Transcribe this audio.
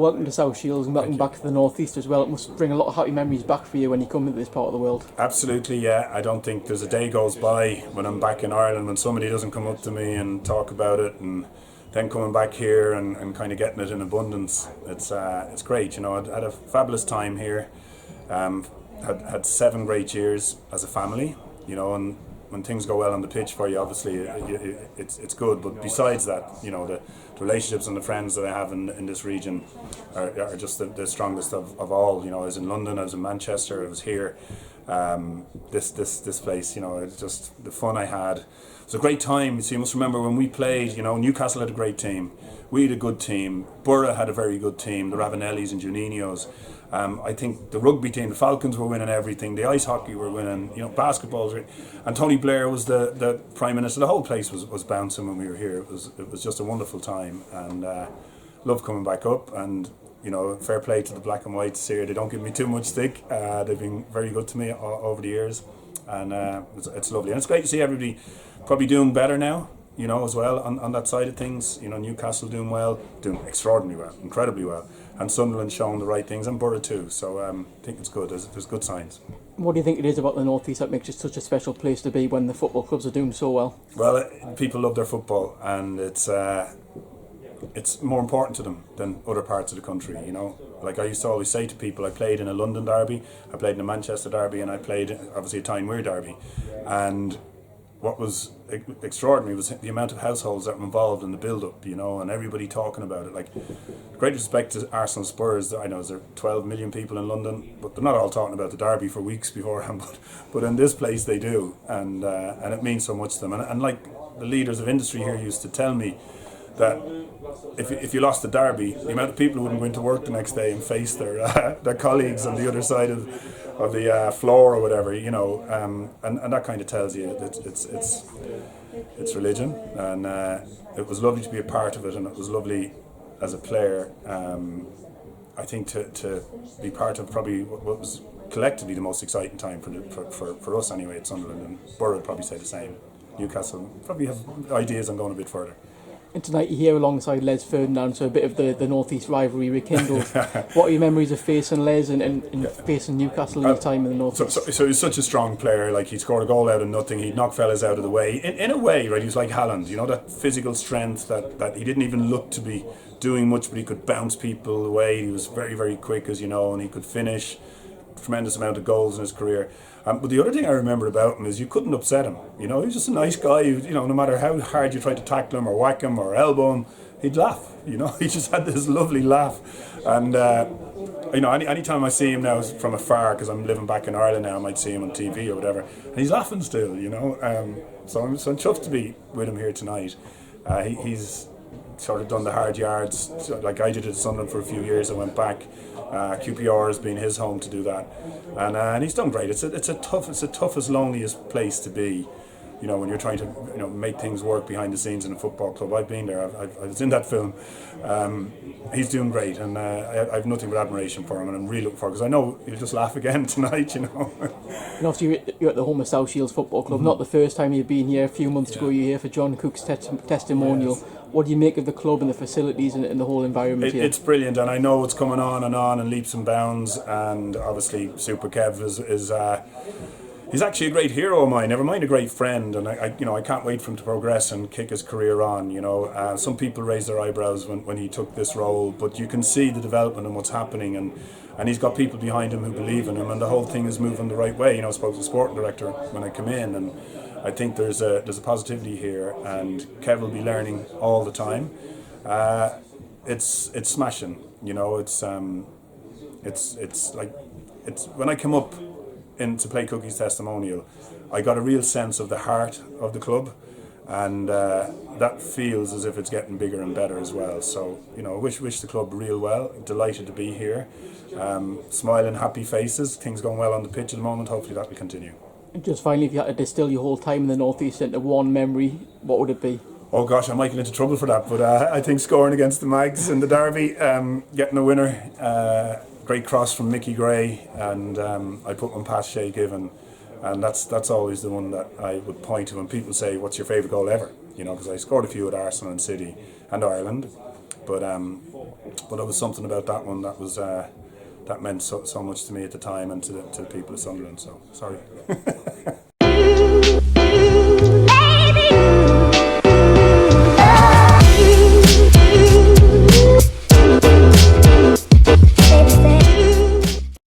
welcome to South Shields and welcome back to the North East as well. It must bring a lot of happy memories back for you when you come into this part of the world. Absolutely, yeah. I don't think there's a day goes by when I'm back in Ireland when somebody doesn't come up to me and talk about it, and then coming back here and kind of getting it in abundance. It's great, you know. I had a fabulous time here. Had 7 great years as a family, you know, and when things go well on the pitch for you, obviously it's good. But besides that, you know, the relationships and the friends that I have in this region are just the strongest of all. You know, I was in London, I was in Manchester, I was here. This place, you know, it's just the fun I had. It was a great time. So you must remember when we played, you know, Newcastle had a great team. We had a good team. Borough had a very good team. The Ravanellis and Juninhos. I think the rugby team, the Falcons were winning everything. The ice hockey were winning. You know, basketball was. And Tony Blair was the Prime Minister. The whole place was bouncing when we were here. It was just a wonderful time, and love coming back up. And you know, fair play to the Black and Whites here. They don't give me too much stick. They've been very good to me over the years, and it's lovely. And it's great to see everybody probably doing better now, you know, as well on that side of things. You know, Newcastle doing well, doing extraordinarily well, incredibly well, and Sunderland showing the right things, and Borough too. So I think it's good. There's good signs. What do you think it is about the North East that makes it such a special place to be when the football clubs are doing so well? Well, people love their football, and it's more important to them than other parts of the country, you know. Like I used to always say to people, I played in a London derby, I played in a Manchester derby, and I played obviously a Tyne-Wear derby. And what was extraordinary was the amount of households that were involved in the build-up, you know, and everybody talking about it. Like, great respect to Arsenal Spurs. I know there are 12 million people in London, but they're not all talking about the derby for weeks beforehand. But in this place they do, and it means so much to them. And like the leaders of industry here used to tell me, that if you lost the derby, the amount of people who wouldn't go into work the next day and face their colleagues on the other side of the floor or whatever, you know, and that kind of tells you it's religion, and it was lovely to be a part of it, and it was lovely as a player. I think to be part of probably what was collectively the most exciting time for us anyway at Sunderland, and Borough would probably say the same. Newcastle probably have ideas on going a bit further. And tonight you're here alongside Les Ferdinand, so a bit of the North East rivalry rekindles. What are your memories of facing Les and facing Newcastle in your time in the North East? So he's such a strong player. Like, he scored a goal out of nothing. He'd knock fellas out of the way. In a way, right, he was like Haaland, you know, that physical strength that he didn't even look to be doing much, but he could bounce people away. He was very, very quick, as you know, and he could finish. Tremendous amount of goals in his career. But the other thing I remember about him is you couldn't upset him. You know, he was just a nice guy. You know, no matter how hard you tried to tackle him or whack him or elbow him, he'd laugh. You know, he just had this lovely laugh. And you know, anytime I see him now from afar, because I'm living back in Ireland now, I might see him on TV or whatever, and he's laughing still. You know, so I'm chuffed to be with him here tonight. He's sort of done the hard yards, like I did at Sunderland for a few years. I went back. QPR has been his home to do that, and he's done great. It's the toughest, loneliest place to be, you know, when you're trying to, you know, make things work behind the scenes in a football club. I've been there. I was in that film. He's doing great, and I have nothing but admiration for him, and I'm really looking forward, because I know he'll just laugh again tonight, you know. And obviously you're at the home of South Shields Football Club. Not the first time you've been here. A few months ago you were here for John Cook's testimonial. Yes. What do you make of the club and the facilities and the whole environment here? It's brilliant, and I know it's coming on in leaps and bounds, and obviously Super Kev is he's actually a great hero of mine, never mind a great friend, and I can't wait for him to progress and kick his career on, you know. Some people raised their eyebrows when he took this role, but you can see the development and what's happening, and he's got people behind him who believe in him, and the whole thing is moving the right way. You know, I spoke to the sporting director when I come in, and I think there's a positivity here, and Kev will be learning all the time. It's smashing, you know. It's when I come up in to play Cookie's testimonial, I got a real sense of the heart of the club, and that feels as if it's getting bigger and better as well. So, you know, wish the club real well. Delighted to be here. Smiling, happy faces. Things going well on the pitch at the moment. Hopefully that will continue. And just finally, if you had to distill your whole time in the North East into one memory, what would it be? Oh gosh, I might get into trouble for that, but I think scoring against the Mags in the derby, getting a winner, great cross from Mickey Gray, and I put one past Shay Given, and that's always the one that I would point to when people say, what's your favourite goal ever? You know, because I scored a few at Arsenal and City and Ireland, but there was something about that one that was that meant so much to me at the time and to the people of Sunderland. So sorry.